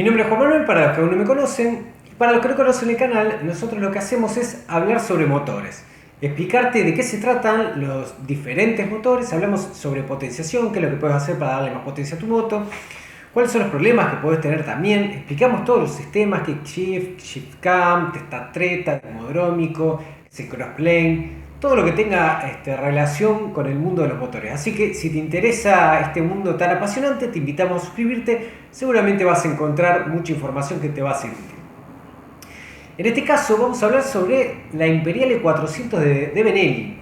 Mi nombre es Juan Manuel, para los que aún no me conocen. Para los que no conocen el canal, nosotros lo que hacemos es hablar sobre motores. Explicarte de qué se tratan los diferentes motores. Hablamos sobre potenciación, qué es lo que puedes hacer para darle más potencia a tu moto. Cuáles son los problemas que puedes tener también. Explicamos todos los sistemas, que shift cam, testatreta, termodrómico, crossplane. Todo lo que tenga relación con el mundo de los motores. Así que si te interesa este mundo tan apasionante, te invitamos a suscribirte. Seguramente vas a encontrar mucha información que te va a ser útil. En este caso vamos a hablar sobre la Imperiale 400 de Benelli.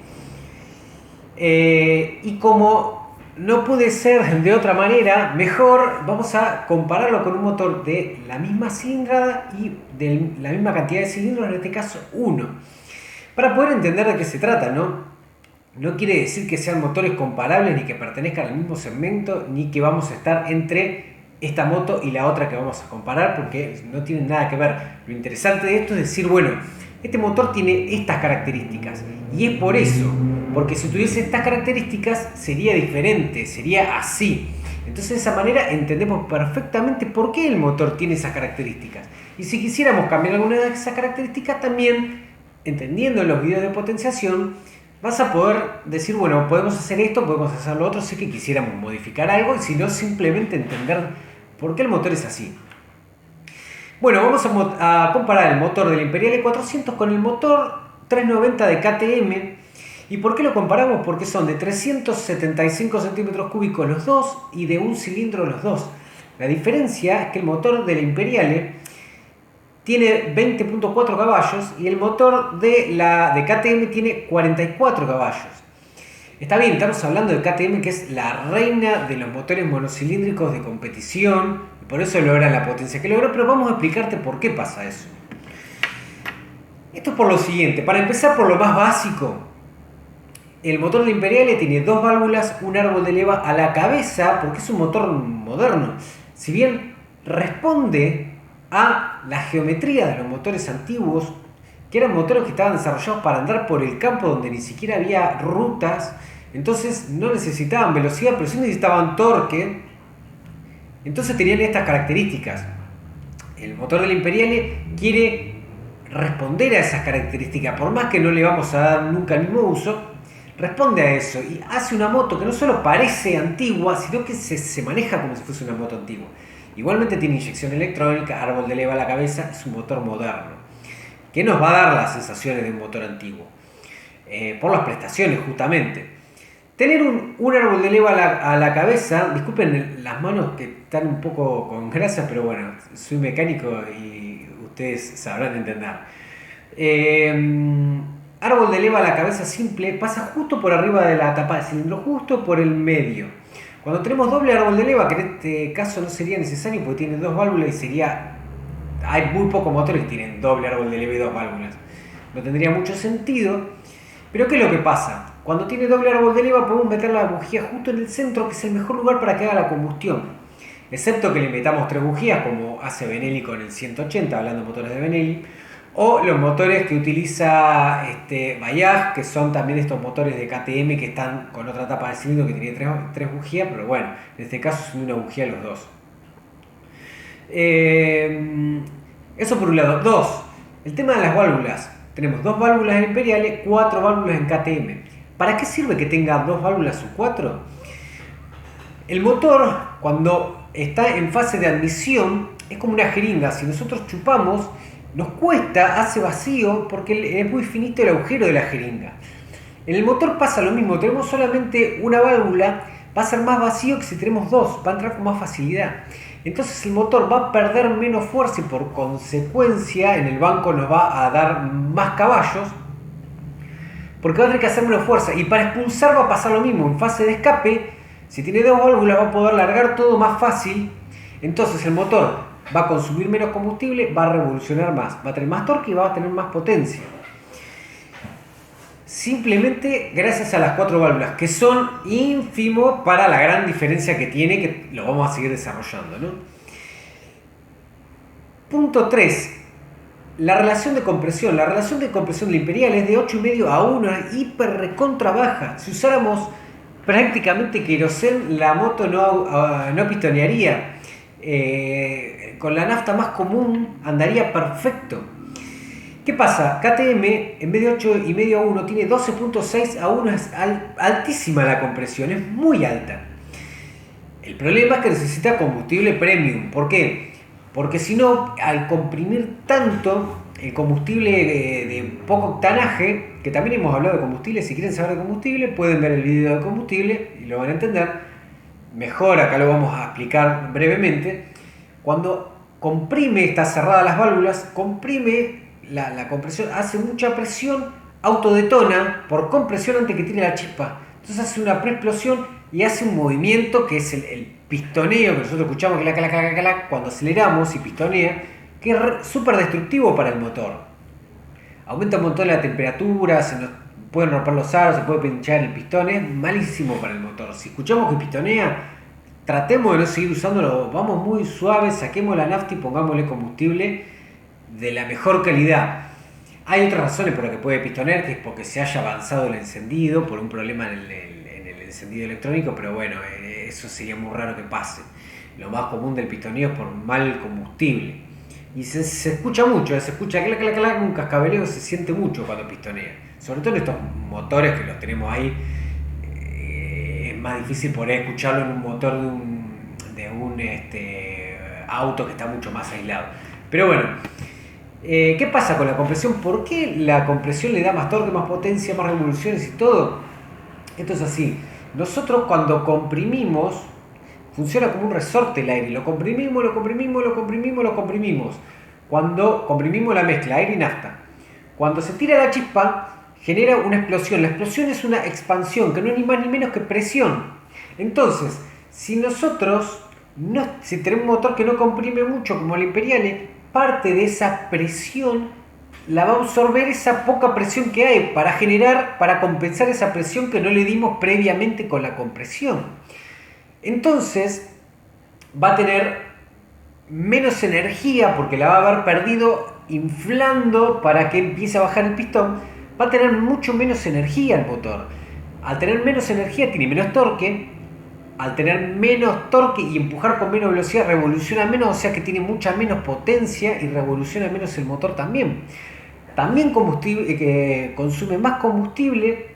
Y como no puede ser de otra manera, mejor vamos a compararlo con un motor de la misma cilindrada y de la misma cantidad de cilindros, en este caso 1. Para poder entender de qué se trata, ¿no? No quiere decir que sean motores comparables, ni que pertenezcan al mismo segmento, ni que vamos a estar entre esta moto y la otra que vamos a comparar, porque no tienen nada que ver. Lo interesante de esto es decir, bueno, este motor tiene estas características, y es por eso, porque si tuviese estas características sería diferente, sería así. Entonces de esa manera entendemos perfectamente por qué el motor tiene esas características. Y si quisiéramos cambiar alguna de esas características también, entendiendo los videos de potenciación, vas a poder decir, bueno, podemos hacer esto, podemos hacer lo otro, si que quisiéramos modificar algo, y si no, simplemente entender por qué el motor es así. Bueno, vamos a comparar el motor del Imperiale 400 con el motor 390 de KTM. ¿Y por qué lo comparamos? Porque son de 375 centímetros cúbicos los dos y de un cilindro los dos. La diferencia es que el motor del Imperiale tiene 20.4 caballos y el motor de KTM tiene 44 caballos. Está bien, estamos hablando de KTM, que es la reina de los motores monocilíndricos de competición, y por eso logra la potencia que logró, pero vamos a explicarte por qué pasa eso. Esto es por lo siguiente. Para empezar por lo más básico, el motor de Imperiale tiene dos válvulas, un árbol de leva a la cabeza, porque es un motor moderno. Si bien responde a la geometría de los motores antiguos, que eran motores que estaban desarrollados para andar por el campo donde ni siquiera había rutas, entonces no necesitaban velocidad, pero sí necesitaban torque. Entonces tenían estas características. El motor del Imperiale quiere responder a esas características, por más que no le vamos a dar nunca el mismo uso, responde a eso y hace una moto que no solo parece antigua, sino que se maneja como si fuese una moto antigua. Igualmente tiene inyección electrónica, árbol de leva a la cabeza, es un motor moderno, que nos va a dar las sensaciones de un motor antiguo, por las prestaciones justamente. Tener un árbol de leva a la cabeza, disculpen las manos que están un poco con grasa, pero bueno, soy mecánico y ustedes sabrán entender. Árbol de leva a la cabeza simple pasa justo por arriba de la tapa de cilindro, justo por el medio. Cuando tenemos doble árbol de leva, que en este caso no sería necesario porque tiene dos válvulas y hay muy pocos motores que tienen doble árbol de leva y dos válvulas. No tendría mucho sentido. Pero ¿qué es lo que pasa? Cuando tiene doble árbol de leva podemos meter la bujía justo en el centro, que es el mejor lugar para que haga la combustión. Excepto que le metamos tres bujías, como hace Benelli con el 180, hablando de motores de Benelli. O los motores que utiliza Bajaj, que son también estos motores de KTM que están con otra tapa de cilindro que tiene tres bujías, pero bueno, en este caso son una bujía los dos. Eso por un lado. Dos, el tema de las válvulas. Tenemos dos válvulas en Imperiale, cuatro válvulas en KTM. ¿Para qué sirve que tenga dos válvulas o cuatro? El motor, cuando está en fase de admisión, es como una jeringa. Si nosotros chupamos, nos cuesta, hace vacío, porque es muy finito el agujero de la jeringa. En el motor pasa lo mismo, tenemos solamente una válvula, va a ser más vacío que si tenemos dos, va a entrar con más facilidad. Entonces el motor va a perder menos fuerza y por consecuencia en el banco nos va a dar más caballos, porque va a tener que hacer menos fuerza. Y para expulsar va a pasar lo mismo, en fase de escape, si tiene dos válvulas va a poder largar todo más fácil, entonces el motor va a consumir menos combustible, va a revolucionar más, va a tener más torque y va a tener más potencia. Simplemente gracias a las cuatro válvulas, que son ínfimos para la gran diferencia que tiene, que lo vamos a seguir desarrollando, ¿no? Punto 3. La relación de compresión. La relación de compresión del Imperial es de 8,5 a 1, hiper recontra baja. Si usáramos prácticamente querosén, la moto no pistonearía. con la nafta más común andaría perfecto. ¿Qué pasa? KTM en vez de 8,5 a 1 tiene 12,6 a 1, es altísima la compresión, es muy alta. El problema es que necesita combustible premium. ¿Por qué? Porque si no, al comprimir tanto el combustible de poco octanaje, que también hemos hablado de combustible, si quieren saber de combustible pueden ver el video de combustible y lo van a entender mejor. Acá lo vamos a explicar brevemente. Cuando comprime, está cerradas las válvulas, comprime la compresión, hace mucha presión, autodetona por compresión antes que tire la chispa. Entonces hace una preexplosión y hace un movimiento que es el pistoneo que nosotros escuchamos, cuando aceleramos y pistonea, que es súper destructivo para el motor. Aumenta un montón la temperatura, se nos pueden romper los aros, se puede pinchar el pistón, es malísimo para el motor. Si escuchamos que pistonea, tratemos de no seguir usándolo, vamos muy suaves, saquemos la nafta y pongámosle combustible de la mejor calidad. Hay otras razones por las que puede pistonear, que es porque se haya avanzado el encendido, por un problema en el encendido electrónico, pero bueno, eso sería muy raro que pase. Lo más común del pistoneo es por mal combustible. Y se escucha mucho, se escucha clac, clac, clac, un cascabeleo, se siente mucho cuando pistonea. Sobre todo en estos motores que los tenemos ahí, es más difícil poder escucharlo en un motor de un auto que está mucho más aislado. Pero bueno, ¿qué pasa con la compresión? ¿Por qué la compresión le da más torque, más potencia, más revoluciones y todo? Esto es así. Nosotros cuando comprimimos, funciona como un resorte el aire. Lo comprimimos, lo comprimimos, lo comprimimos, lo comprimimos. Cuando comprimimos la mezcla, aire y nafta. Cuando se tira la chispa, genera una explosión. La explosión es una expansión, que no es ni más ni menos que presión. Entonces, si nosotros, si tenemos un motor que no comprime mucho, como el Imperiale, parte de esa presión la va a absorber esa poca presión que hay para compensar esa presión que no le dimos previamente con la compresión. Entonces va a tener menos energía porque la va a haber perdido inflando para que empiece a bajar el pistón. Va a tener mucho menos energía el motor. Al tener menos energía tiene menos torque. Al tener menos torque y empujar con menos velocidad revoluciona menos, o sea que tiene mucha menos potencia y revoluciona menos el motor también. También que consume más combustible,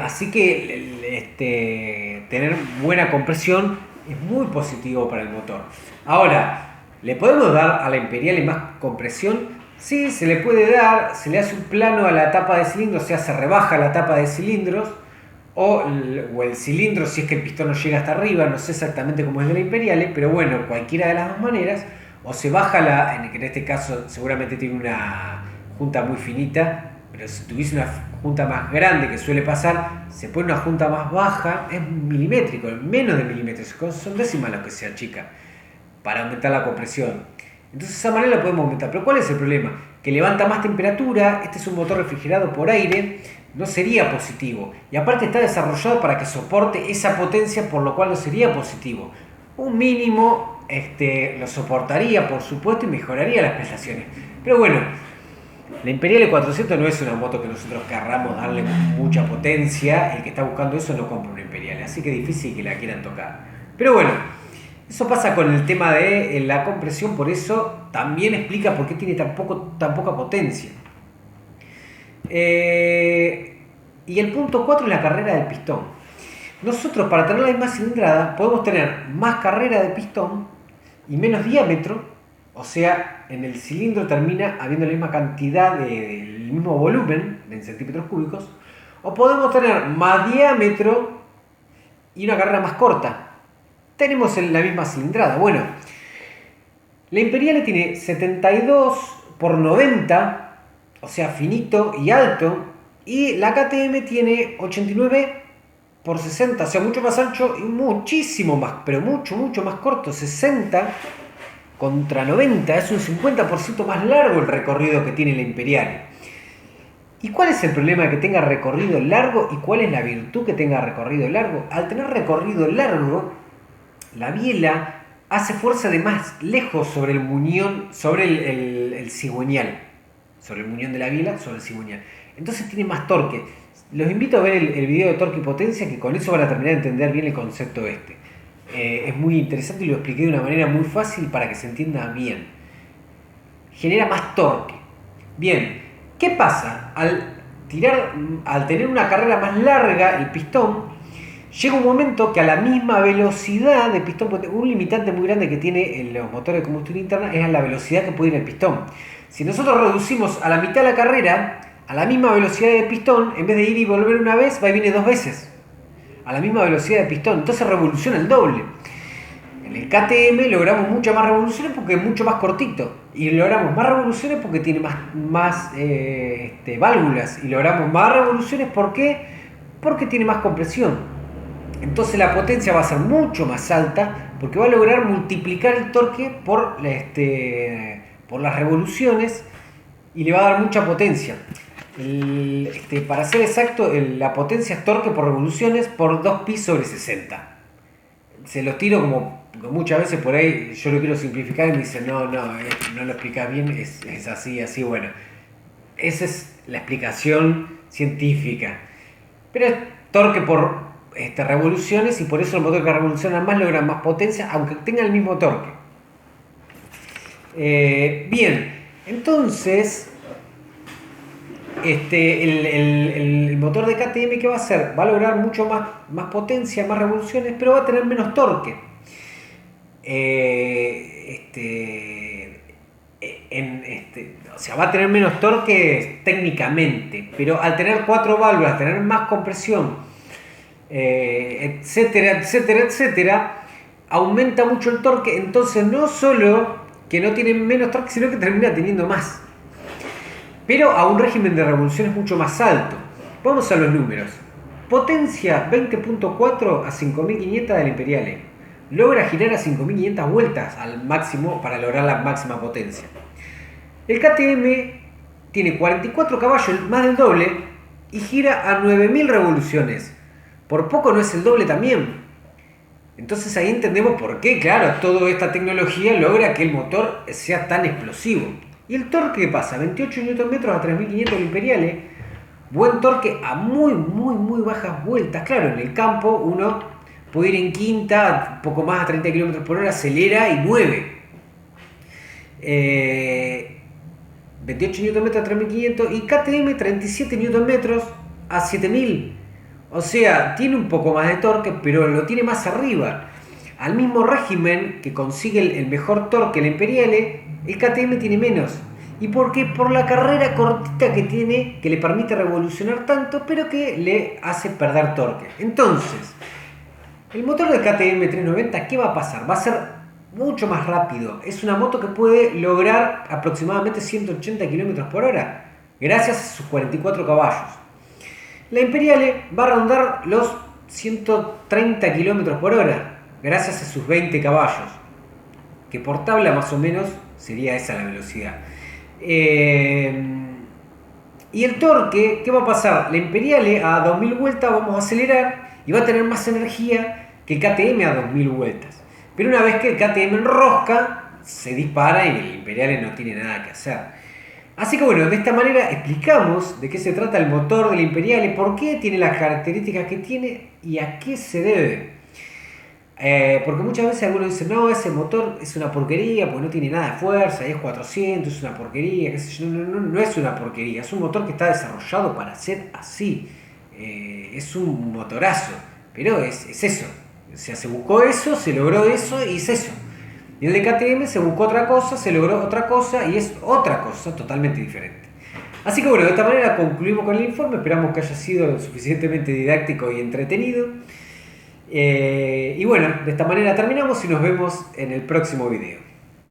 así que tener buena compresión es muy positivo para el motor. Ahora, ¿le podemos dar a la Imperiale más compresión? Sí, se le puede dar, se le hace un plano a la tapa de cilindros, o sea, se rebaja la tapa de cilindros, o el cilindro si es que el pistón no llega hasta arriba, no sé exactamente cómo es de la Imperiale, pero bueno, cualquiera de las dos maneras, o se baja en este caso seguramente tiene una junta muy finita, pero si tuviese una junta más grande, que suele pasar, se pone una junta más baja, es milimétrico, menos de milímetros, son décimas lo que se achica, para aumentar la compresión. Entonces de esa manera la podemos aumentar. Pero ¿cuál es el problema? Que levanta más temperatura, este es un motor refrigerado por aire, no sería positivo. Y aparte está desarrollado para que soporte esa potencia, por lo cual no sería positivo. Un mínimo lo soportaría, por supuesto, y mejoraría las prestaciones. Pero bueno, la Imperiale 400 no es una moto que nosotros querramos darle mucha potencia. El que está buscando eso no compra una Imperiale, así que es difícil que la quieran tocar. Pero bueno, eso pasa con el tema de la compresión, por eso también explica por qué tiene tan poca potencia. Y el punto 4 es la carrera del pistón. Nosotros, para tener la misma cilindrada, podemos tener más carrera de pistón y menos diámetro, o sea, en el cilindro termina habiendo la misma cantidad el mismo volumen en centímetros cúbicos, o podemos tener más diámetro y una carrera más corta. Tenemos la misma cilindrada. Bueno, la Imperiale tiene 72 por 90, o sea, finito y alto, y la KTM tiene 89 por 60, o sea, mucho más ancho y muchísimo más, pero mucho más corto, 60 contra 90, es un 50% más largo el recorrido que tiene la Imperiale. ¿Y cuál es el problema de que tenga recorrido largo y cuál es la virtud que tenga recorrido largo? Al tener recorrido largo, la biela hace fuerza de más lejos sobre el muñón, sobre el cigüeñal, sobre el muñón de la biela, sobre el cigüeñal. Entonces tiene más torque. Los invito a ver el video de torque y potencia, que con eso van a terminar de entender bien el concepto este. Es muy interesante y lo expliqué de una manera muy fácil para que se entienda bien. Genera más torque. Bien, ¿qué pasa? Al tener una carrera más larga, el pistón llega un momento que a la misma velocidad de pistón, un limitante muy grande que tiene los motores de combustión interna es a la velocidad que puede ir el pistón. Si nosotros reducimos a la mitad la carrera, a la misma velocidad de pistón, en vez de ir y volver una vez, va y viene 2 veces. A la misma velocidad de pistón. Entonces revoluciona el doble. En el KTM logramos muchas más revoluciones porque es mucho más cortito. Y logramos más revoluciones porque tiene más válvulas. Y logramos más revoluciones porque tiene más compresión. Entonces la potencia va a ser mucho más alta porque va a lograr multiplicar el torque por las revoluciones y le va a dar mucha potencia. Para ser exacto, la potencia es torque por revoluciones por 2pi/60. Se los tiro como muchas veces por ahí, yo lo quiero simplificar y me dicen, no lo explicas bien, es así, bueno. Esa es la explicación científica. Pero es torque por revoluciones y por eso los motores que revolucionan más logran más potencia, aunque tengan el mismo torque. Bien, entonces el motor de KTM, ¿qué va a hacer? Va a lograr mucho más potencia, más revoluciones, pero va a tener menos torque. O sea, va a tener menos torque técnicamente, pero al tener 4 válvulas, tener más compresión, etcétera, aumenta mucho el torque. Entonces no solo que no tiene menos torque, sino que termina teniendo más, pero a un régimen de revoluciones mucho más alto. Vamos a los números. Potencia 20.4 a 5500 del Imperiale. Logra girar a 5500 vueltas al máximo para lograr la máxima potencia. El KTM tiene 44 caballos, más del doble, y gira a 9000 revoluciones. Por poco no es el doble también. Entonces ahí entendemos por qué, claro, toda esta tecnología logra que el motor sea tan explosivo. ¿Y el torque qué pasa? 28 Nm a 3500 del Imperiale. Buen torque a muy bajas vueltas. Claro, en el campo uno puede ir en quinta, un poco más a 30 km por hora, acelera y mueve. 28 Nm a 3500 y KTM 37 Nm a 7000. O sea, tiene un poco más de torque, pero lo tiene más arriba. Al mismo régimen que consigue el mejor torque, el Imperiale, el KTM tiene menos. ¿Y por qué? Por la carrera cortita que tiene, que le permite revolucionar tanto, pero que le hace perder torque. Entonces, el motor del KTM 390, ¿qué va a pasar? Va a ser mucho más rápido. Es una moto que puede lograr aproximadamente 180 km por hora, gracias a sus 44 caballos. La Imperiale va a rondar los 130 km por hora, gracias a sus 20 caballos, que por tabla más o menos sería esa la velocidad. Y el torque, ¿qué va a pasar? La Imperiale a 2000 vueltas vamos a acelerar y va a tener más energía que el KTM a 2000 vueltas. Pero una vez que el KTM enrosca, se dispara y el Imperiale no tiene nada que hacer. Así que bueno, de esta manera explicamos de qué se trata el motor del Imperiale, por qué tiene las características que tiene y a qué se debe. Porque muchas veces algunos dicen, no, ese motor es una porquería porque no tiene nada de fuerza, es 400, es una porquería, qué sé yo. No es una porquería, es un motor que está desarrollado para ser así. Es un motorazo, pero es eso. O sea, se buscó eso, se logró eso y es eso. Y el de KTM se buscó otra cosa, se logró otra cosa y es otra cosa totalmente diferente. Así que bueno, de esta manera concluimos con el informe, esperamos que haya sido suficientemente didáctico y entretenido. Y bueno, de esta manera terminamos y nos vemos en el próximo video.